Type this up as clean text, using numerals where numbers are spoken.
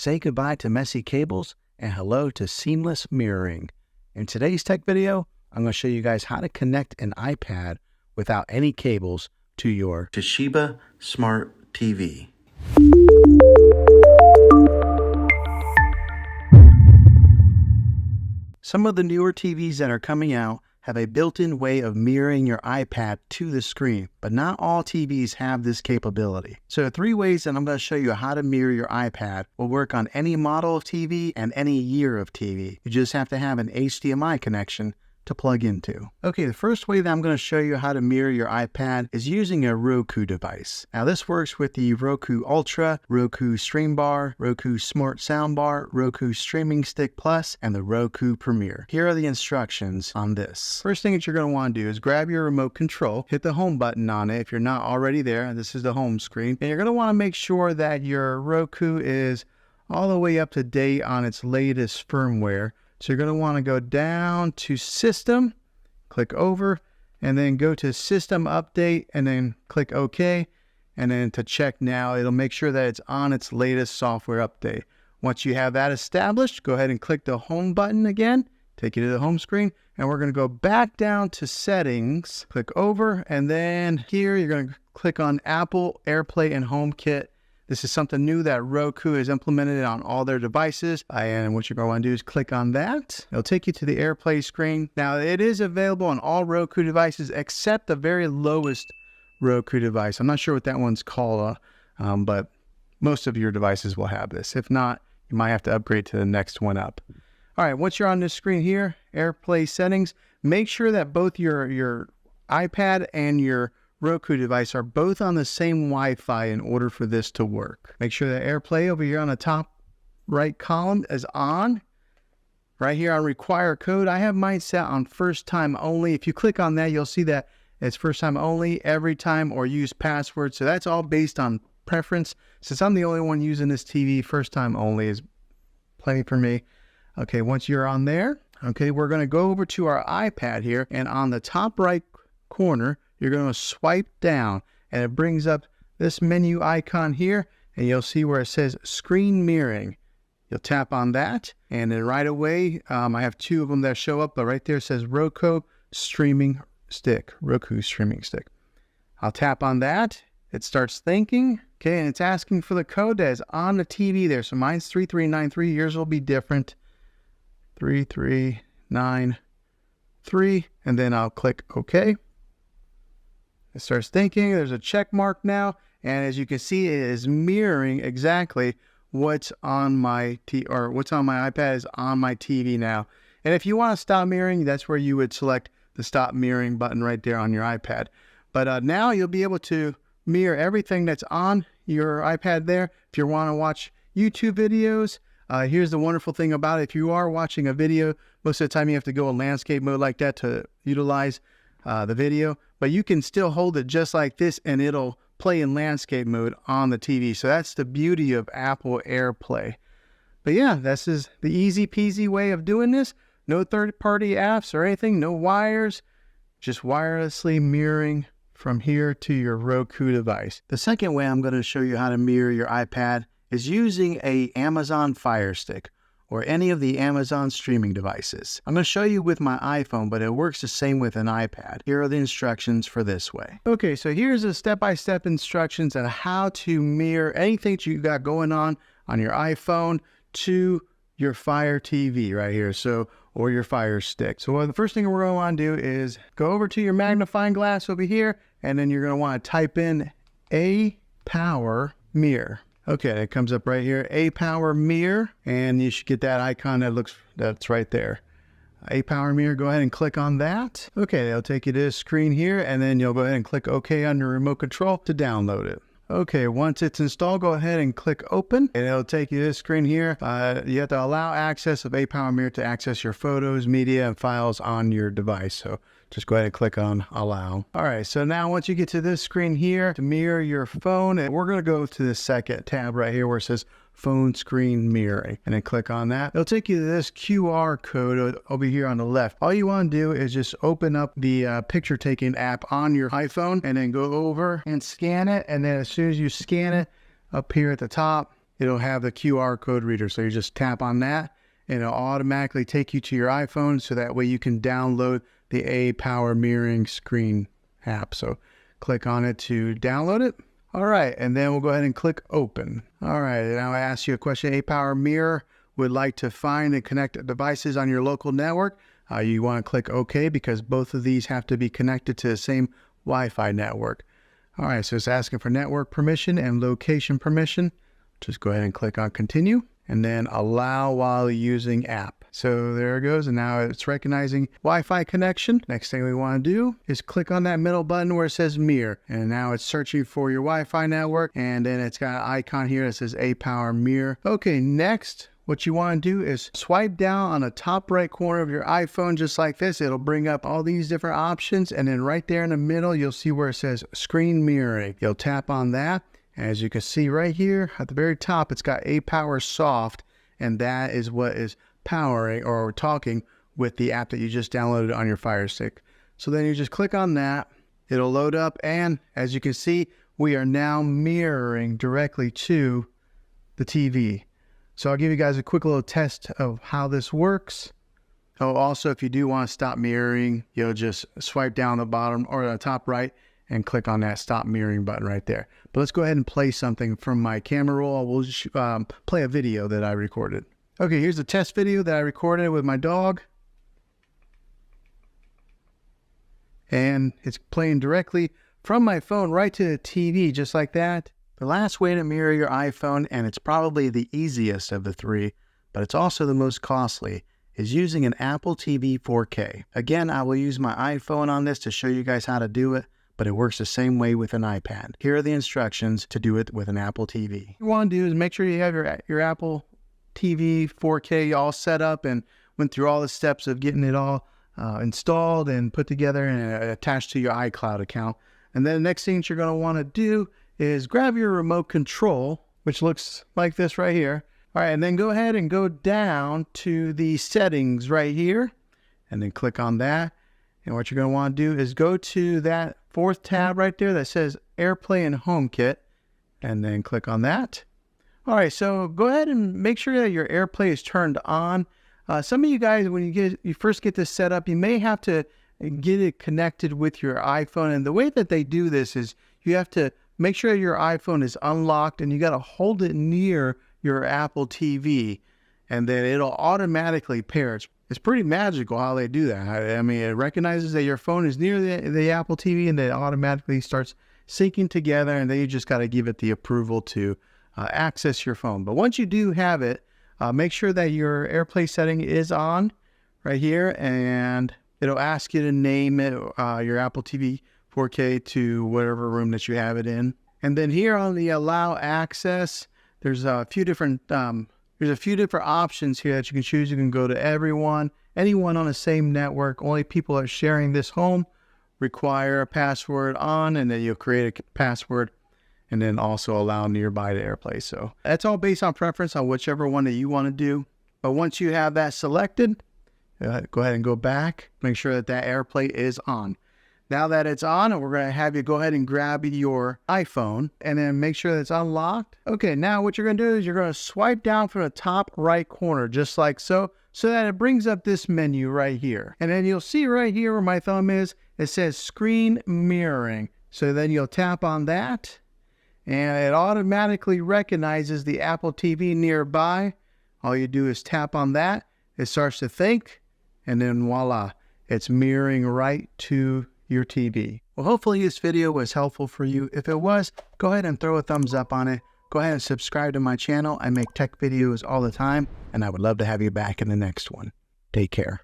Say goodbye to messy cables and hello to seamless mirroring. In today's tech video, I'm going to show you guys how to connect an iPad without any cables to your Toshiba Smart TV. Some of the newer TVs that are coming out have a built-in way of mirroring your iPad to the screen, but not all TVs have this capability. So 3 ways that I'm going to show you how to mirror your iPad will work on any model of TV and any year of TV. You just have to have an HDMI connection to plug into. Okay, the first way that I'm going to show you how to mirror your iPad is using a Roku device. Now this works with the Roku Ultra, Roku Stream Bar, Roku Smart Soundbar, Roku Streaming Stick Plus, and the Roku Premiere. Here are the instructions on this. First thing that you're going to want to do is grab your remote control, hit the home button on it if you're not already there. This is the home screen. And you're going to want to make sure that your Roku is all the way up to date on its latest firmware. So you're going to want to go down to System, click over, and then go to System Update, and then click OK. And then to check now, it'll make sure that it's on its latest software update. Once you have that established, go ahead and click the Home button again, take you to the home screen, and we're going to go back down to Settings, click over, and then here you're going to click on Apple AirPlay and HomeKit. This is something new that Roku has implemented on all their devices. And what you're going to want to do is click on that. It'll take you to the AirPlay screen. Now, it is available on all Roku devices except the very lowest Roku device. I'm not sure what that one's called, but most of your devices will have this. If not, you might have to upgrade to the next one up. All right, once you're on this screen here, AirPlay settings, make sure that both your iPad and your Roku device are both on the same Wi-Fi in order for this to work. Make sure that AirPlay over here on the top right column is on. Right here on Require Code, I have mine set on first time only. If you click on that, you'll see that it's first time only, every time, or use password. So that's all based on preference. Since I'm the only one using this TV, first time only is plenty for me. Okay, once you're on there, okay, we're going to go over to our iPad here, and on the top right corner, you're going to swipe down and it brings up this menu icon here, and you'll see where it says screen mirroring. You'll tap on that, and then right away, I have 2 of them that show up, but right there it says Roku Streaming Stick. Roku Streaming Stick. I'll tap on that. It starts thinking, okay, and it's asking for the code that is on the TV there. So mine's 3393. Yours will be different. 3393, and then I'll click OK. It starts thinking, there's a check mark now, and as you can see, it is mirroring exactly what's on my iPad is on my TV now. And if you want to stop mirroring, that's where you would select the stop mirroring button right there on your iPad. But now you'll be able to mirror everything that's on your iPad there. If you want to watch YouTube videos, here's the wonderful thing about it. If you are watching a video, most of the time you have to go in landscape mode like that to utilize the video, but you can still hold it just like this and it'll play in landscape mode on the TV. So that's the beauty of Apple AirPlay. But yeah, this is the easy peasy way of doing this. No third-party apps or anything, no wires, just wirelessly mirroring from here to your Roku device. The second way I'm going to show you how to mirror your iPad is using a Amazon Fire Stick or any of the Amazon streaming devices. I'm going to show you with my iPhone, but it works the same with an iPad. Here are the instructions for this way. Okay, so here's the step-by-step instructions on how to mirror anything that you got going on your iPhone to your Fire TV right here, or your Fire Stick. So the first thing we're going to want to do is go over to your magnifying glass over here, and then you're going to want to type in A Power Mirror. Okay, it comes up right here, A Power Mirror, and you should get that icon that's right there. A Power Mirror, go ahead and click on that. Okay, it'll take you to this screen here, and then you'll go ahead and click OK on your remote control to download it. Okay, once it's installed, go ahead and click Open, and it'll take you to this screen here. You have to allow access of A Power Mirror to access your photos, media, and files on your device. So just go ahead and click on Allow. All right, so now once you get to this screen here to mirror your phone, and we're going to go to the second tab right here where it says phone screen mirroring, and then click on that. It'll take you to this QR code over here on the left. All you want to do is just open up the picture taking app on your iPhone and then go over and scan it. And then as soon as you scan it, up here at the top, it'll have the QR code reader. So you just tap on that and it'll automatically take you to your iPhone, so that way you can download the A-Power Mirroring Screen app. So click on it to download it. All right, and then we'll go ahead and click open. All right, now I ask you a question. A-Power Mirror would like to find and connect devices on your local network. You want to click OK, because both of these have to be connected to the same Wi-Fi network. All right, so it's asking for network permission and location permission. Just go ahead and click on continue, and then allow while using app. So there it goes, and now it's recognizing Wi-Fi connection. Next thing we want to do is click on that middle button where it says mirror, and now it's searching for your Wi-Fi network, and then it's got an icon here that says A-Power Mirror. Okay, next, what you want to do is swipe down on the top right corner of your iPhone just like this. It'll bring up all these different options, and then right there in the middle, you'll see where it says screen mirroring. You'll tap on that. As you can see right here at the very top, it's got A-Power Soft, and that is what is powering or talking with the app that you just downloaded on your Fire Stick. So then you just click on that, it'll load up, and as you can see, we are now mirroring directly to the TV. So I'll give you guys a quick little test of how this works. Oh, also, if you do want to stop mirroring, you'll just swipe down the bottom or the top right and click on that stop mirroring button right there. But let's go ahead and play something from my camera roll. We'll just play a video that I recorded. Okay, here's a test video that I recorded with my dog. And it's playing directly from my phone right to the TV, just like that. The last way to mirror your iPhone, and it's probably the easiest of the three, but it's also the most costly, is using an Apple TV 4K. Again, I will use my iPhone on this to show you guys how to do it, but it works the same way with an iPad. Here are the instructions to do it with an Apple TV. What you want to do is make sure you have your Apple TV 4K all set up and went through all the steps of getting it all installed and put together and attached to your iCloud account. And then the next thing you're going to want to do is grab your remote control, which looks like this right here. All right, and then go ahead and go down to the settings right here, and then click on that. And what you're going to want to do is go to that fourth tab right there that says AirPlay and HomeKit, and then click on that. All right, so go ahead and make sure that your AirPlay is turned on. Some of you guys, when you first get this set up, you may have to get it connected with your iPhone. And the way that they do this is you have to make sure your iPhone is unlocked, and you got to hold it near your Apple TV, and then it'll automatically pair. It's pretty magical how they do that. I mean, it recognizes that your phone is near the Apple TV, and then it automatically starts syncing together, and then you just got to give it the approval to access your phone. But once you do have it, make sure that your AirPlay setting is on right here, and it'll ask you to name it your Apple TV 4K to whatever room that you have it in. And then here on the allow access, there's a few different options here that you can choose. You can go to everyone, anyone on the same network. Only people that are sharing this home require a password on, and then you'll create a password, and then also allow nearby to AirPlay. So that's all based on preference on whichever one that you want to do. But once you have that selected, go ahead and go back. Make sure that AirPlay is on. Now that it's on, we're going to have you go ahead and grab your iPhone and then make sure that it's unlocked. Okay, now what you're going to do is you're going to swipe down from the top right corner, just like so that it brings up this menu right here. And then you'll see right here where my thumb is, it says screen mirroring. So then you'll tap on that, and it automatically recognizes the Apple TV nearby. All you do is tap on that, it starts to think, and then voila, it's mirroring right to your TV. Well, hopefully this video was helpful for you. If it was, go ahead and throw a thumbs up on it. Go ahead and subscribe to my channel. I make tech videos all the time, and I would love to have you back in the next one. Take care.